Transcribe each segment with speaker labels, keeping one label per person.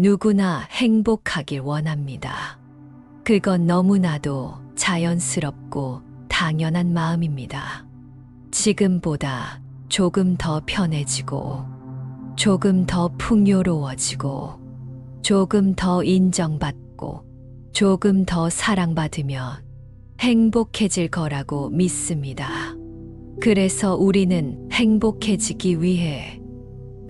Speaker 1: 누구나 행복하길 원합니다. 그건 너무나도 자연스럽고 당연한 마음입니다. 지금보다 조금 더 편해지고, 조금 더 풍요로워지고, 조금 더 인정받고, 조금 더 사랑받으면 행복해질 거라고 믿습니다. 그래서 우리는 행복해지기 위해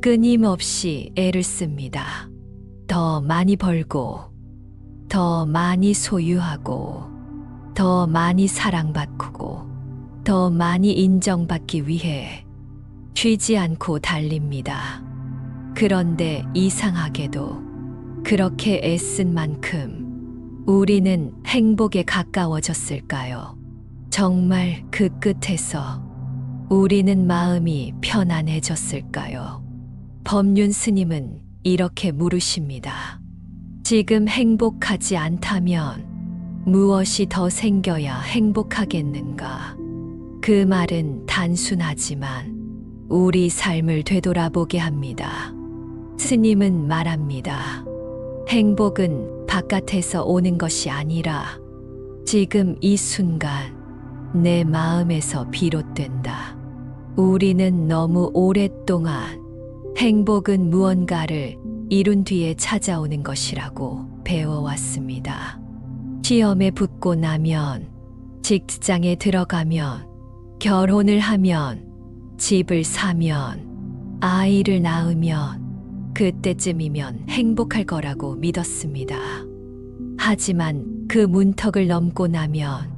Speaker 1: 끊임없이 애를 씁니다. 더 많이 벌고, 더 많이 소유하고, 더 많이 사랑받고, 더 많이 인정받기 위해 쉬지 않고 달립니다. 그런데 이상하게도 그렇게 애쓴 만큼 우리는 행복에 가까워졌을까요? 정말 그 끝에서 우리는 마음이 편안해졌을까요? 법륜 스님은 이렇게 물으십니다. 지금 행복하지 않다면 무엇이 더 생겨야 행복하겠는가? 그 말은 단순하지만 우리 삶을 되돌아보게 합니다. 스님은 말합니다. 행복은 바깥에서 오는 것이 아니라 지금 이 순간 내 마음에서 비롯된다. 우리는 너무 오랫동안 행복은 무언가를 이룬 뒤에 찾아오는 것이라고 배워왔습니다. 시험에 붙고 나면, 직장에 들어가면, 결혼을 하면, 집을 사면, 아이를 낳으면, 그때쯤이면 행복할 거라고 믿었습니다. 하지만 그 문턱을 넘고 나면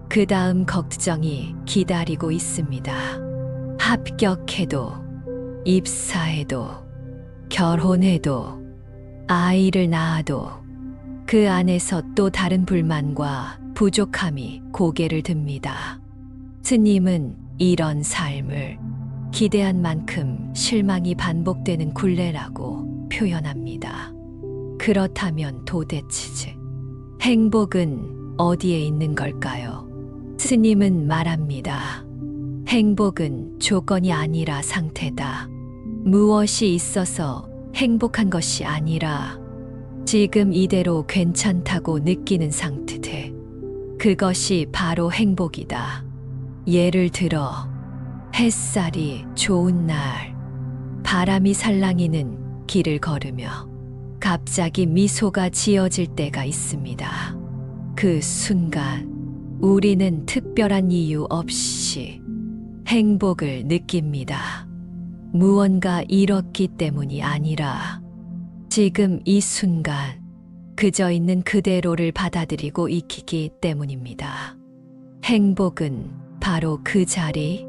Speaker 1: 그 다음 걱정이 기다리고 있습니다. 합격해도, 입사해도, 결혼해도, 아이를 낳아도 그 안에서 또 다른 불만과 부족함이 고개를 듭니다. 스님은 이런 삶을 기대한 만큼 실망이 반복되는 굴레라고 표현합니다. 그렇다면 도대체 행복은 어디에 있는 걸까요? 스님은 말합니다. 행복은 조건이 아니라 상태다. 무엇이 있어서 행복한 것이 아니라 지금 이대로 괜찮다고 느끼는 상태. 그것이 바로 행복이다. 예를 들어 햇살이 좋은 날, 바람이 살랑이는 길을 걸으며 갑자기 미소가 지어질 때가 있습니다. 그 순간 우리는 특별한 이유 없이 행복을 느낍니다. 무언가 잃었기 때문이 아니라 지금 이 순간 그저 있는 그대로를 받아들이고 익히기 때문입니다. 행복은 바로 그 자리,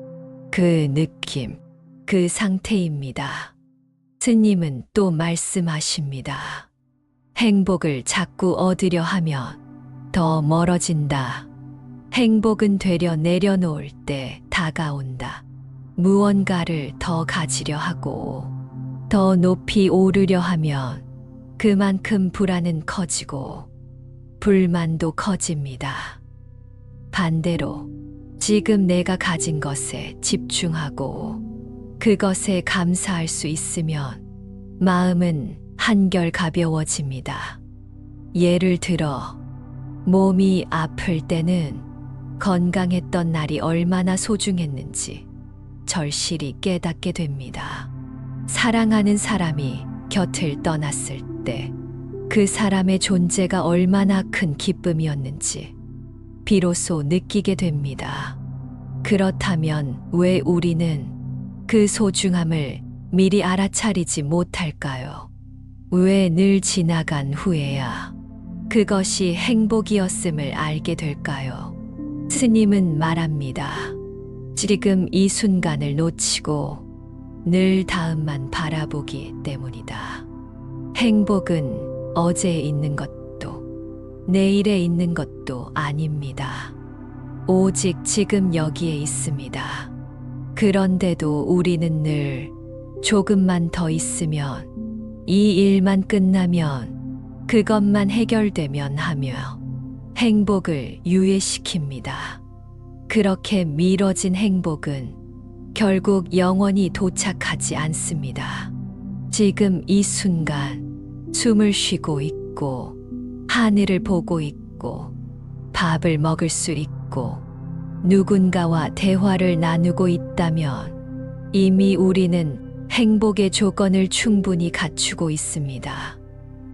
Speaker 1: 그 느낌, 그 상태입니다. 스님은 또 말씀하십니다. 행복을 자꾸 얻으려 하면 더 멀어진다. 행복은 되려 내려놓을 때 다가온다. 무언가를 더 가지려 하고 더 높이 오르려 하면 그만큼 불안은 커지고 불만도 커집니다. 반대로 지금 내가 가진 것에 집중하고 그것에 감사할 수 있으면 마음은 한결 가벼워집니다. 예를 들어 몸이 아플 때는 건강했던 날이 얼마나 소중했는지 절실히 깨닫게 됩니다. 사랑하는 사람이 곁을 떠났을 때 그 사람의 존재가 얼마나 큰 기쁨이었는지 비로소 느끼게 됩니다. 그렇다면 왜 우리는 그 소중함을 미리 알아차리지 못할까요? 왜 늘 지나간 후에야 그것이 행복이었음을 알게 될까요? 스님은 말합니다. 지금 이 순간을 놓치고 늘 다음만 바라보기 때문이다. 행복은 어제에 있는 것도 내일에 있는 것도 아닙니다. 오직 지금 여기에 있습니다. 그런데도 우리는 늘 조금만 더 있으면, 이 일만 끝나면, 그것만 해결되면 하며 행복을 유예시킵니다. 그렇게 미뤄진 행복은 결국 영원히 도착하지 않습니다. 지금 이 순간 숨을 쉬고 있고, 하늘을 보고 있고, 밥을 먹을 수 있고, 누군가와 대화를 나누고 있다면 이미 우리는 행복의 조건을 충분히 갖추고 있습니다.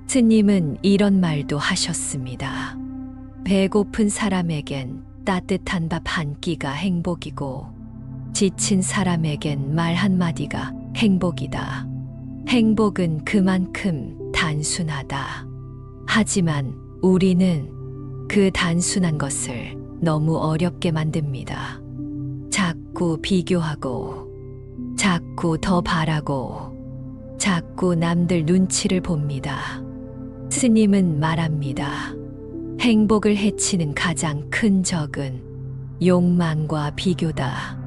Speaker 1: 스님은 이런 말도 하셨습니다. 배고픈 사람에겐 따뜻한 밥 한 끼가 행복이고, 지친 사람에겐 말 한마디가 행복이다. 행복은 그만큼 단순하다. 하지만 우리는 그 단순한 것을 너무 어렵게 만듭니다. 자꾸 비교하고, 자꾸 더 바라고, 자꾸 남들 눈치를 봅니다. 스님은 말합니다. 행복을 해치는 가장 큰 적은 욕망과 비교다.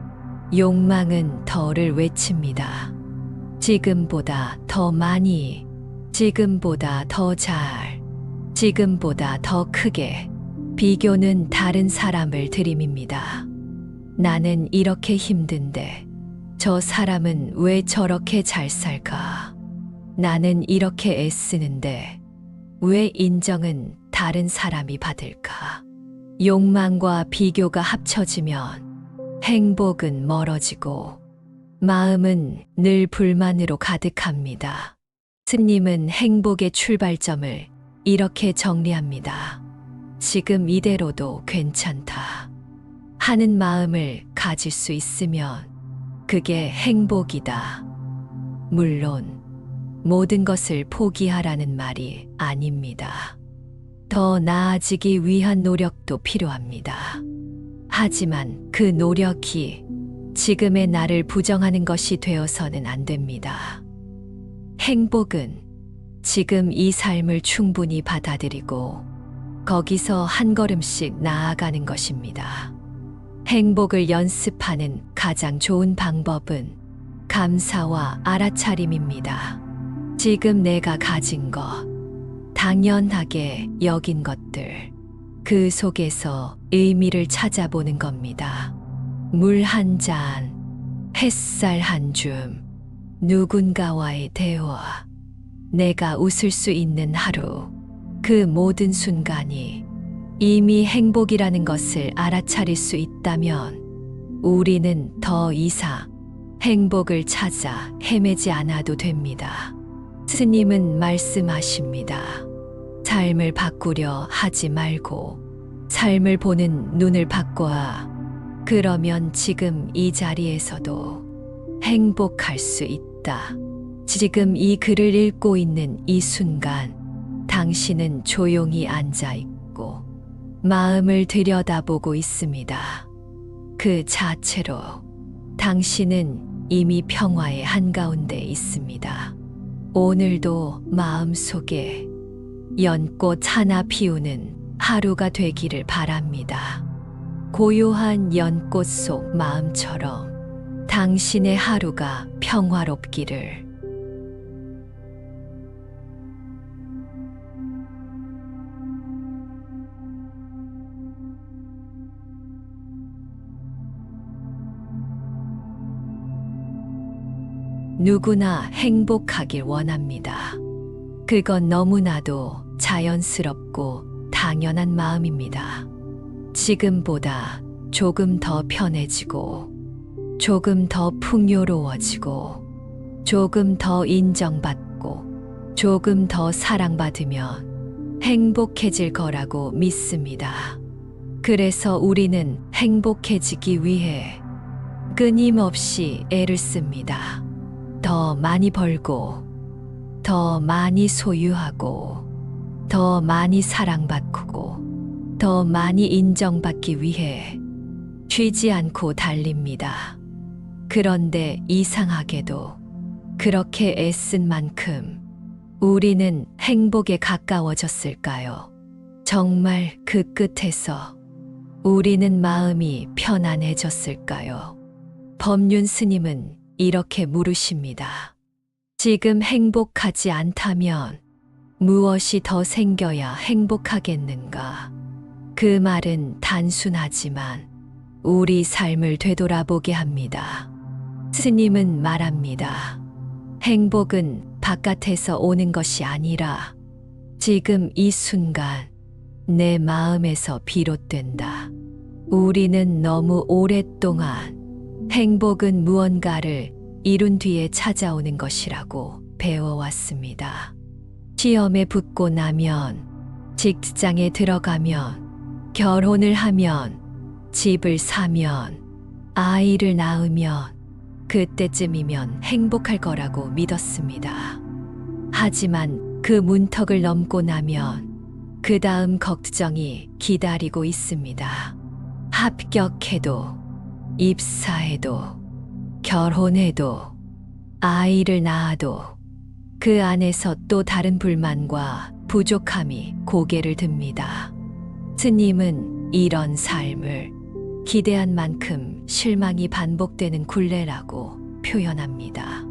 Speaker 1: 욕망은 더를 외칩니다. 지금보다 더 많이, 지금보다 더 잘, 지금보다 더 크게. 비교는 다른 사람을 들이밉니다. 나는 이렇게 힘든데 저 사람은 왜 저렇게 잘 살까? 나는 이렇게 애쓰는데 왜 인정은 다른 사람이 받을까? 욕망과 비교가 합쳐지면 행복은 멀어지고 마음은 늘 불만으로 가득합니다. 스님은 행복의 출발점을 이렇게 정리합니다. 지금 이대로도 괜찮다 하는 마음을 가질 수 있으면 그게 행복이다. 물론 모든 것을 포기하라는 말이 아닙니다. 더 나아지기 위한 노력도 필요합니다. 하지만 그 노력이 지금의 나를 부정하는 것이 되어서는 안 됩니다. 행복은 지금 이 삶을 충분히 받아들이고 거기서 한 걸음씩 나아가는 것입니다. 행복을 연습하는 가장 좋은 방법은 감사와 알아차림입니다. 지금 내가 가진 것, 당연하게 여긴 것들, 그 속에서 의미를 찾아보는 겁니다. 물 한 잔, 햇살 한 줌, 누군가와의 대화, 내가 웃을 수 있는 하루, 그 모든 순간이 이미 행복이라는 것을 알아차릴 수 있다면 우리는 더 이상 행복을 찾아 헤매지 않아도 됩니다. 스님은 말씀하십니다. 삶을 바꾸려 하지 말고 삶을 보는 눈을 바꿔야 그러면 지금 이 자리에서도 행복할 수 있다. 지금 이 글을 읽고 있는 이 순간 당신은 조용히 앉아 있고 마음을 들여다보고 있습니다. 그 자체로 당신은 이미 평화의 한가운데 있습니다. 오늘도 마음속에 연꽃 하나 피우는 하루가 되기를 바랍니다. 고요한 연꽃 속 마음처럼 당신의 하루가 평화롭기를. 누구나 행복하길 원합니다. 그건 너무나도 자연스럽고 당연한 마음입니다. 지금보다 조금 더 편해지고, 조금 더 풍요로워지고, 조금 더 인정받고, 조금 더 사랑받으면 행복해질 거라고 믿습니다. 그래서 우리는 행복해지기 위해 끊임없이 애를 씁니다. 더 많이 벌고, 더 많이 소유하고, 더 많이 사랑받고, 더 많이 인정받기 위해 쉬지 않고 달립니다. 그런데 이상하게도 그렇게 애쓴 만큼 우리는 행복에 가까워졌을까요? 정말 그 끝에서 우리는 마음이 편안해졌을까요? 법륜 스님은 이렇게 물으십니다. 지금 행복하지 않다면 무엇이 더 생겨야 행복하겠는가? 그 말은 단순하지만 우리 삶을 되돌아보게 합니다. 스님은 말합니다. 행복은 바깥에서 오는 것이 아니라 지금 이 순간 내 마음에서 비롯된다. 우리는 너무 오랫동안 행복은 무언가를 이룬 뒤에 찾아오는 것이라고 배워왔습니다. 시험에 붙고 나면, 직장에 들어가면, 결혼을 하면, 집을 사면, 아이를 낳으면, 그때쯤이면 행복할 거라고 믿었습니다. 하지만 그 문턱을 넘고 나면 그 다음 걱정이 기다리고 있습니다. 합격해도, 입사해도, 결혼해도, 아이를 낳아도 그 안에서 또 다른 불만과 부족함이 고개를 듭니다. 스님은 이런 삶을 기대한 만큼 실망이 반복되는 굴레라고 표현합니다.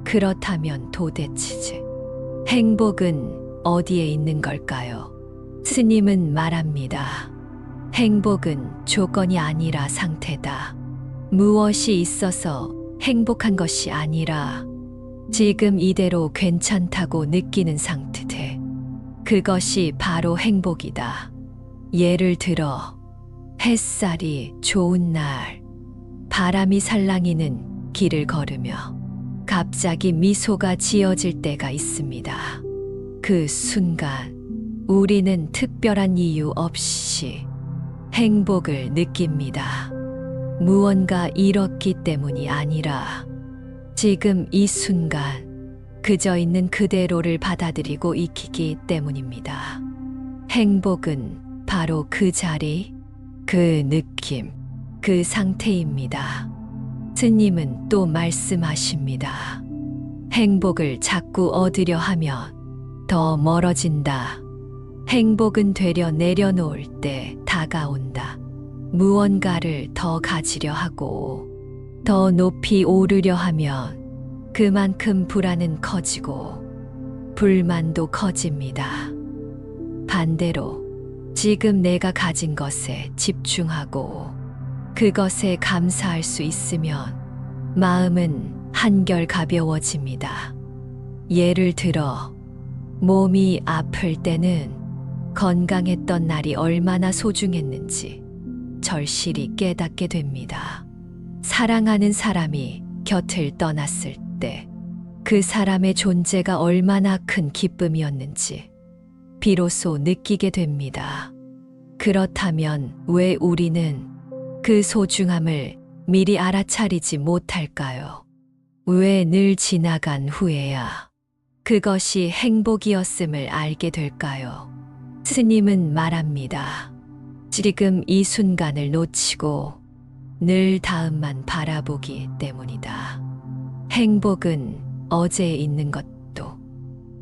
Speaker 1: 그렇다면 도대체 행복은 어디에 있는 걸까요? 스님은 말합니다. 행복은 조건이 아니라 상태다. 무엇이 있어서 행복한 것이 아니라 지금 이대로 괜찮다고 느끼는 상태. 그것이 바로 행복이다. 예를 들어 햇살이 좋은 날, 바람이 살랑이는 길을 걸으며 갑자기 미소가 지어질 때가 있습니다. 그 순간 우리는 특별한 이유 없이 행복을 느낍니다. 무언가 잃었기 때문이 아니라 지금 이 순간 그저 있는 그대로를 받아들이고 익히기 때문입니다. 행복은 바로 그 자리, 그 느낌, 그 상태입니다. 스님은 또 말씀하십니다. 행복을 자꾸 얻으려 하면 더 멀어진다. 행복은 되려 내려놓을 때 다가온다. 무언가를 더 가지려 하고 더 높이 오르려 하면 그만큼 불안은 커지고 불만도 커집니다. 반대로 지금 내가 가진 것에 집중하고 그것에 감사할 수 있으면 마음은 한결 가벼워집니다. 예를 들어 몸이 아플 때는 건강했던 날이 얼마나 소중했는지 절실히 깨닫게 됩니다. 사랑하는 사람이 곁을 떠났을 때 그 사람의 존재가 얼마나 큰 기쁨이었는지 비로소 느끼게 됩니다. 그렇다면 왜 우리는 그 소중함을 미리 알아차리지 못할까요? 왜 늘 지나간 후에야 그것이 행복이었음을 알게 될까요? 스님은 말합니다. 지금 이 순간을 놓치고 늘 다음만 바라보기 때문이다. 행복은 어제에 있는 것도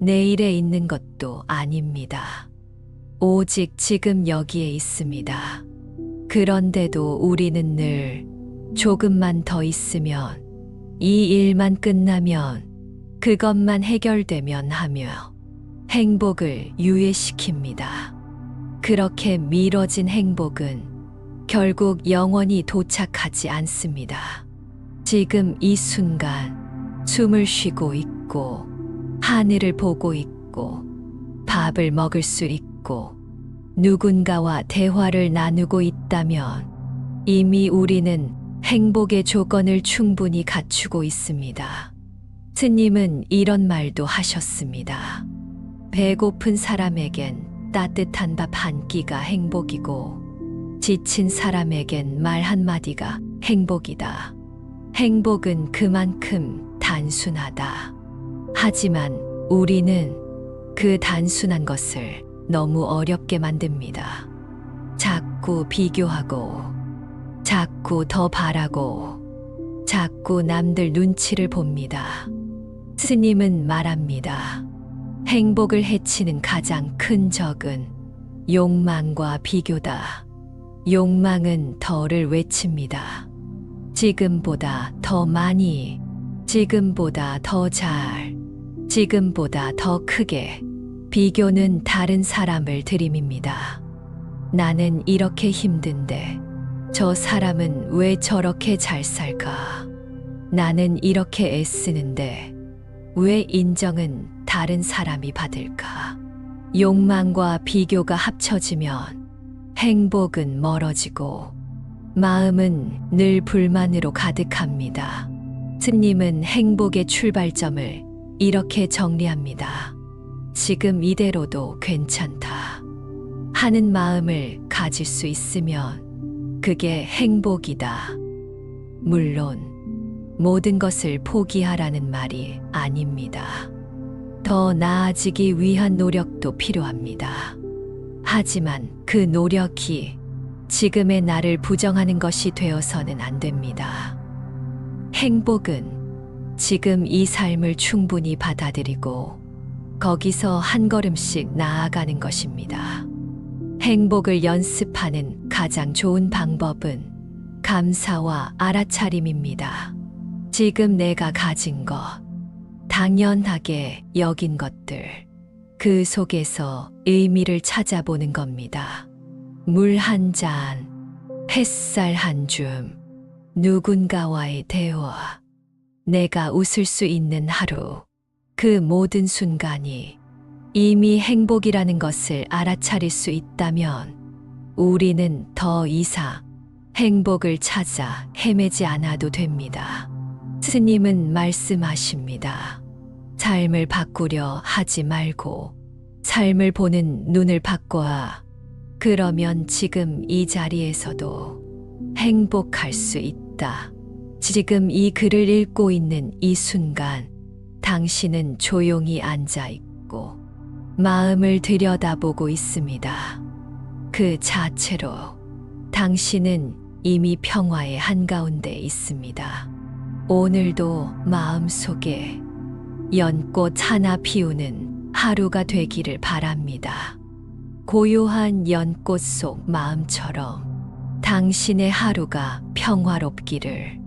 Speaker 1: 내일에 있는 것도 아닙니다. 오직 지금 여기에 있습니다. 그런데도 우리는 늘 조금만 더 있으면, 이 일만 끝나면, 그것만 해결되면 하며 행복을 유예시킵니다. 그렇게 미뤄진 행복은 결국 영원히 도착하지 않습니다. 지금 이 순간 숨을 쉬고 있고 하늘을 보고 있고 밥을 먹을 수 있고 누군가와 대화를 나누고 있다면 이미 우리는 행복의 조건을 충분히 갖추고 있습니다. 스님은 이런 말도 하셨습니다. 배고픈 사람에겐 따뜻한 밥 한 끼가 행복이고 지친 사람에겐 말 한마디가 행복이다. 행복은 그만큼 단순하다. 하지만 우리는 그 단순한 것을 너무 어렵게 만듭니다. 자꾸 비교하고, 자꾸 더 바라고, 자꾸 남들 눈치를 봅니다. 스님은 말합니다. 행복을 해치는 가장 큰 적은 욕망과 비교다. 욕망은 더를 외칩니다. 지금보다 더 많이, 지금보다 더 잘, 지금보다 더 크게. 비교는 다른 사람을 들이밉니다. 나는 이렇게 힘든데 저 사람은 왜 저렇게 잘 살까? 나는 이렇게 애쓰는데 왜 인정은 다른 사람이 받을까? 욕망과 비교가 합쳐지면 행복은 멀어지고 마음은 늘 불만으로 가득합니다. 스님은 행복의 출발점을 이렇게 정리합니다. 지금 이대로도 괜찮다 하는 마음을 가질 수 있으면 그게 행복이다. 물론 모든 것을 포기하라는 말이 아닙니다. 더 나아지기 위한 노력도 필요합니다. 하지만 그 노력이 지금의 나를 부정하는 것이 되어서는 안 됩니다. 행복은 지금 이 삶을 충분히 받아들이고 거기서 한 걸음씩 나아가는 것입니다. 행복을 연습하는 가장 좋은 방법은 감사와 알아차림입니다. 지금 내가 가진 것, 당연하게 여긴 것들, 그 속에서 의미를 찾아보는 겁니다. 물 한 잔, 햇살 한 줌, 누군가와의 대화, 내가 웃을 수 있는 하루, 그 모든 순간이 이미 행복이라는 것을 알아차릴 수 있다면 우리는 더 이상 행복을 찾아 헤매지 않아도 됩니다. 스님은 말씀하십니다. 삶을 바꾸려 하지 말고 삶을 보는 눈을 바꿔야 그러면 지금 이 자리에서도 행복할 수 있다. 지금 이 글을 읽고 있는 이 순간 당신은 조용히 앉아 있고 마음을 들여다보고 있습니다. 그 자체로 당신은 이미 평화의 한가운데 있습니다. 오늘도 마음속에 연꽃 하나 피우는 하루가 되기를 바랍니다. 고요한 연꽃 속 마음처럼 당신의 하루가 평화롭기를